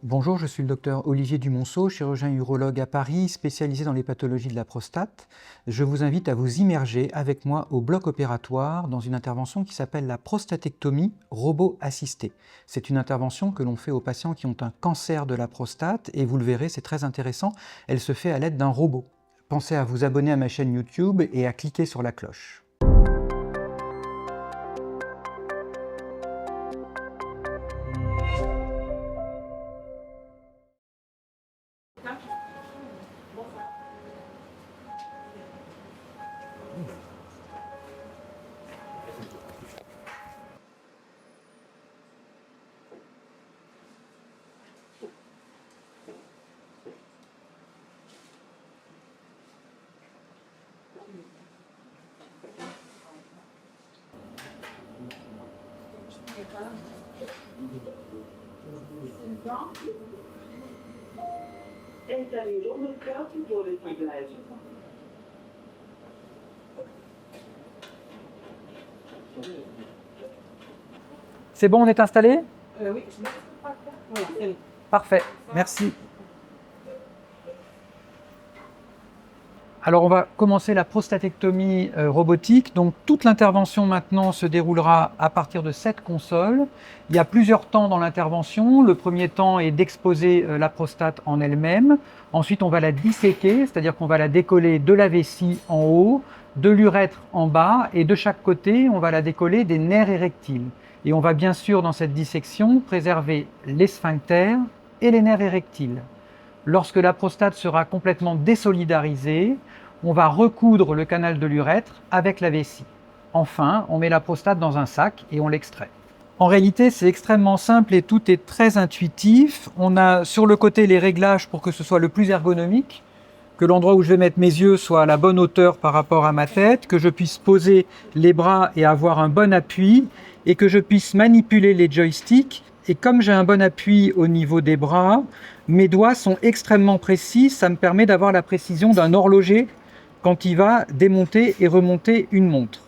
Bonjour, je suis le docteur Olivier Dumonceau, chirurgien urologue à Paris, spécialisé dans les pathologies de la prostate. Je vous invite à vous immerger avec moi au bloc opératoire dans une intervention qui s'appelle la prostatectomie robot assistée. C'est une intervention que l'on fait aux patients qui ont un cancer de la prostate et vous le verrez, c'est très intéressant, elle se fait à l'aide d'un robot. Pensez à vous abonner à ma chaîne YouTube et à cliquer sur la cloche. Installez l'ourlocote pour le ciblage. C'est bon, on est installé? Oui, voilà, c'est bon. Parfait, merci. Alors on va commencer la prostatectomie robotique. Donc toute l'intervention maintenant se déroulera à partir de cette console. Il y a plusieurs temps dans l'intervention. Le premier temps est d'exposer la prostate en elle-même. Ensuite on va la disséquer, c'est-à-dire qu'on va la décoller de la vessie en haut, de l'urètre en bas et de chaque côté on va la décoller des nerfs érectiles. Et on va bien sûr dans cette dissection préserver les sphincters et les nerfs érectiles. Lorsque la prostate sera complètement désolidarisée, on va recoudre le canal de l'urètre avec la vessie. Enfin, on met la prostate dans un sac et on l'extrait. En réalité, c'est extrêmement simple et tout est très intuitif. On a sur le côté les réglages pour que ce soit le plus ergonomique, que l'endroit où je vais mettre mes yeux soit à la bonne hauteur par rapport à ma tête, que je puisse poser les bras et avoir un bon appui, et que je puisse manipuler les joysticks. Et comme j'ai un bon appui au niveau des bras, mes doigts sont extrêmement précis. Ça me permet d'avoir la précision d'un horloger quand il va démonter et remonter une montre.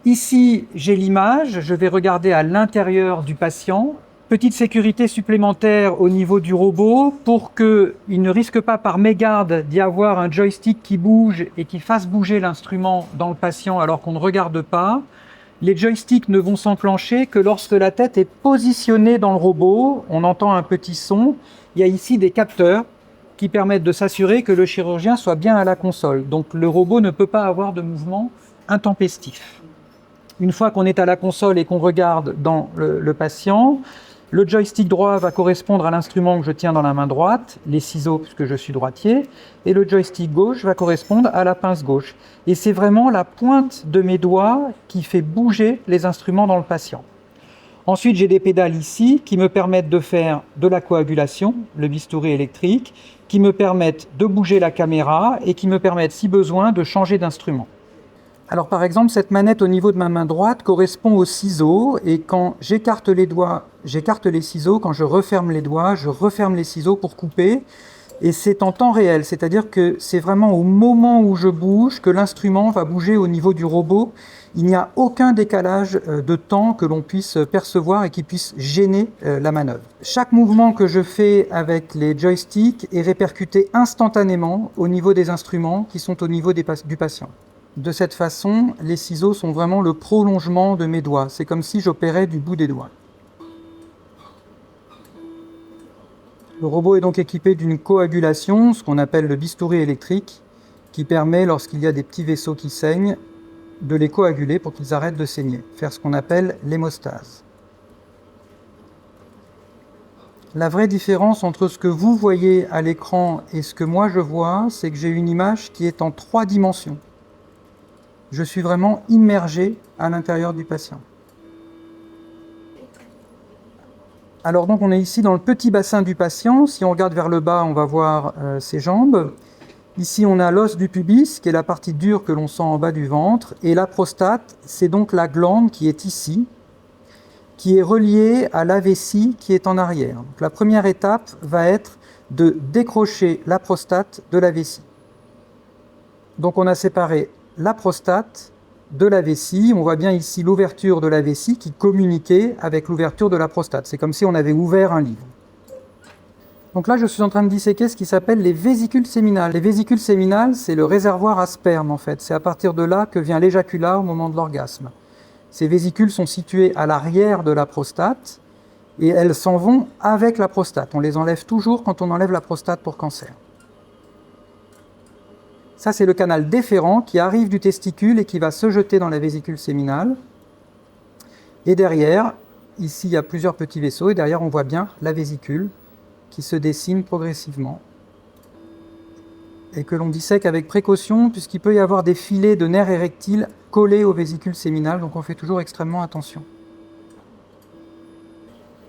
Ici, j'ai l'image. Je vais regarder à l'intérieur du patient. Petite sécurité supplémentaire au niveau du robot pour qu'il ne risque pas par mégarde d'y avoir un joystick qui bouge et qui fasse bouger l'instrument dans le patient alors qu'on ne regarde pas. Les joysticks ne vont s'enclencher que lorsque la tête est positionnée dans le robot. On entend un petit son. Il y a ici des capteurs qui permettent de s'assurer que le chirurgien soit bien à la console. Donc le robot ne peut pas avoir de mouvement intempestif. Une fois qu'on est à la console et qu'on regarde dans le patient, le joystick droit va correspondre à l'instrument que je tiens dans la main droite, les ciseaux puisque je suis droitier, et le joystick gauche va correspondre à la pince gauche. Et c'est vraiment la pointe de mes doigts qui fait bouger les instruments dans le patient. Ensuite, j'ai des pédales ici qui me permettent de faire de la coagulation, le bistouri électrique, qui me permettent de bouger la caméra et qui me permettent, si besoin, de changer d'instrument. Alors par exemple, cette manette au niveau de ma main droite correspond aux ciseaux et quand j'écarte les doigts, j'écarte les ciseaux, quand je referme les doigts, je referme les ciseaux pour couper et c'est en temps réel, c'est-à-dire que c'est vraiment au moment où je bouge que l'instrument va bouger au niveau du robot. Il n'y a aucun décalage de temps que l'on puisse percevoir et qui puisse gêner la manœuvre. Chaque mouvement que je fais avec les joysticks est répercuté instantanément au niveau des instruments qui sont au niveau du patient. De cette façon, les ciseaux sont vraiment le prolongement de mes doigts. C'est comme si j'opérais du bout des doigts. Le robot est donc équipé d'une coagulation, ce qu'on appelle le bistouri électrique, qui permet, lorsqu'il y a des petits vaisseaux qui saignent, de les coaguler pour qu'ils arrêtent de saigner, faire ce qu'on appelle l'hémostase. La vraie différence entre ce que vous voyez à l'écran et ce que moi je vois, c'est que j'ai une image qui est en 3 dimensions. Je suis vraiment immergé à l'intérieur du patient. Alors donc on est ici dans le petit bassin du patient. Si on regarde vers le bas, on va voir ses jambes. Ici on a l'os du pubis, qui est la partie dure que l'on sent en bas du ventre. Et la prostate, c'est donc la glande qui est ici, qui est reliée à la vessie qui est en arrière. Donc la première étape va être de décrocher la prostate de la vessie. Donc on a séparé la prostate de la vessie. On voit bien ici l'ouverture de la vessie qui communiquait avec l'ouverture de la prostate. C'est comme si on avait ouvert un livre. Donc là, je suis en train de disséquer ce qui s'appelle les vésicules séminales. Les vésicules séminales, c'est le réservoir à sperme en fait. C'est à partir de là que vient l'éjaculat au moment de l'orgasme. Ces vésicules sont situées à l'arrière de la prostate et elles s'en vont avec la prostate. On les enlève toujours quand on enlève la prostate pour cancer. Ça, c'est le canal déférent qui arrive du testicule et qui va se jeter dans la vésicule séminale. Et derrière, ici, il y a plusieurs petits vaisseaux et derrière, on voit bien la vésicule qui se dessine progressivement et que l'on dissèque avec précaution puisqu'il peut y avoir des filets de nerfs érectiles collés aux vésicules séminales, donc on fait toujours extrêmement attention.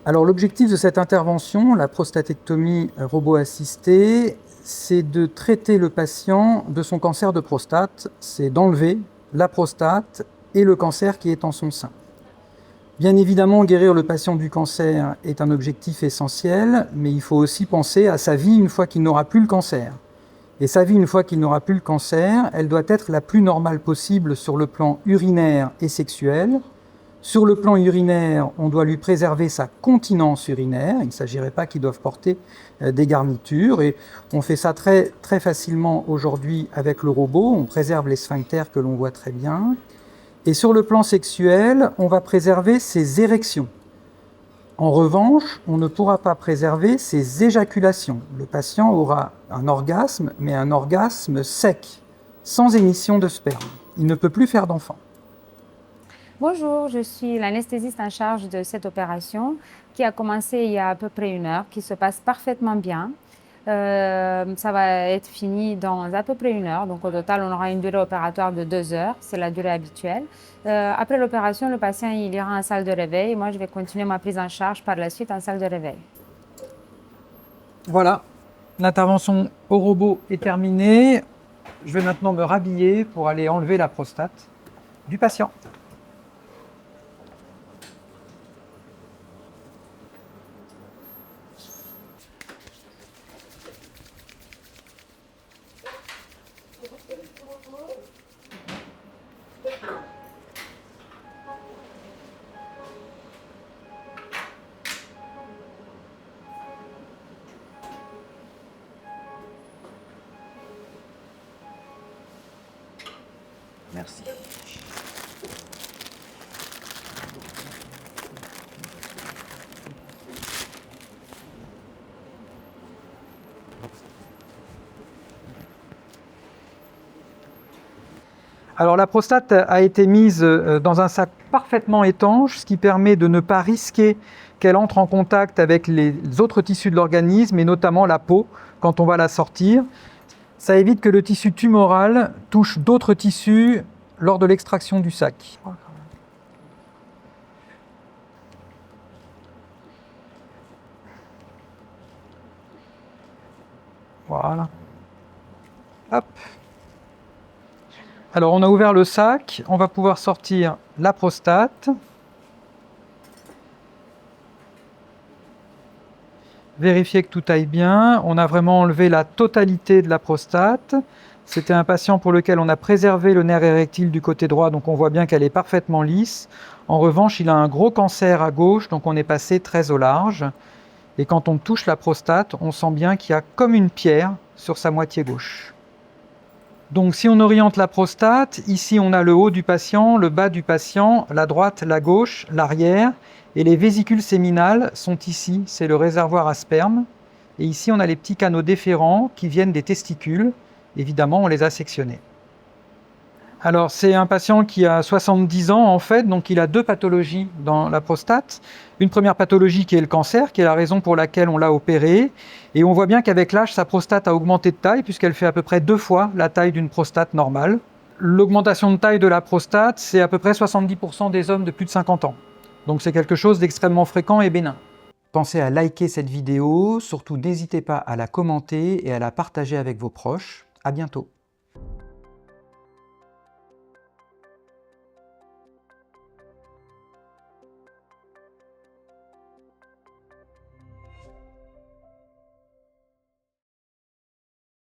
Alors l'objectif de cette intervention, la prostatectomie robot-assistée, c'est de traiter le patient de son cancer de prostate, c'est d'enlever la prostate et le cancer qui est en son sein. Bien évidemment, guérir le patient du cancer est un objectif essentiel, mais il faut aussi penser à sa vie une fois qu'il n'aura plus le cancer. Et sa vie une fois qu'il n'aura plus le cancer, elle doit être la plus normale possible sur le plan urinaire et sexuel. Sur le plan urinaire, on doit lui préserver sa continence urinaire. Il ne s'agirait pas qu'il doive porter des garnitures. Et on fait ça très, très facilement aujourd'hui avec le robot. On préserve les sphincters que l'on voit très bien. Et sur le plan sexuel, on va préserver ses érections. En revanche, on ne pourra pas préserver ses éjaculations. Le patient aura un orgasme, mais un orgasme sec, sans émission de sperme. Il ne peut plus faire d'enfant. Bonjour, je suis l'anesthésiste en charge de cette opération qui a commencé il y a à peu près 1 heure, qui se passe parfaitement bien. Ça va être fini dans à peu près 1 heure, donc au total on aura une durée opératoire de 2 heures, c'est la durée habituelle. Après l'opération, le patient il ira en salle de réveil et moi je vais continuer ma prise en charge par la suite en salle de réveil. Voilà, l'intervention au robot est terminée. Je vais maintenant me rhabiller pour aller enlever la prostate du patient. Merci. Alors la prostate a été mise dans un sac parfaitement étanche, ce qui permet de ne pas risquer qu'elle entre en contact avec les autres tissus de l'organisme et notamment la peau quand on va la sortir. Ça évite que le tissu tumoral touche d'autres tissus lors de l'extraction du sac. Voilà. Hop. Alors on a ouvert le sac, on va pouvoir sortir la prostate. Vérifier que tout aille bien. On a vraiment enlevé la totalité de la prostate. C'était un patient pour lequel on a préservé le nerf érectile du côté droit, donc on voit bien qu'elle est parfaitement lisse. En revanche, il a un gros cancer à gauche, donc on est passé très au large. Et quand on touche la prostate, on sent bien qu'il y a comme une pierre sur sa moitié gauche. Donc si on oriente la prostate, ici on a le haut du patient, le bas du patient, la droite, la gauche, l'arrière. Et les vésicules séminales sont ici, c'est le réservoir à sperme. Et ici, on a les petits canaux déférents qui viennent des testicules. Évidemment, on les a sectionnés. Alors, c'est un patient qui a 70 ans, en fait, donc il a 2 pathologies dans la prostate. Une première pathologie qui est le cancer, qui est la raison pour laquelle on l'a opéré. Et on voit bien qu'avec l'âge, sa prostate a augmenté de taille, puisqu'elle fait à peu près 2 fois la taille d'une prostate normale. L'augmentation de taille de la prostate, c'est à peu près 70% des hommes de plus de 50 ans. Donc c'est quelque chose d'extrêmement fréquent et bénin. Pensez à liker cette vidéo, surtout n'hésitez pas à la commenter et à la partager avec vos proches. À bientôt.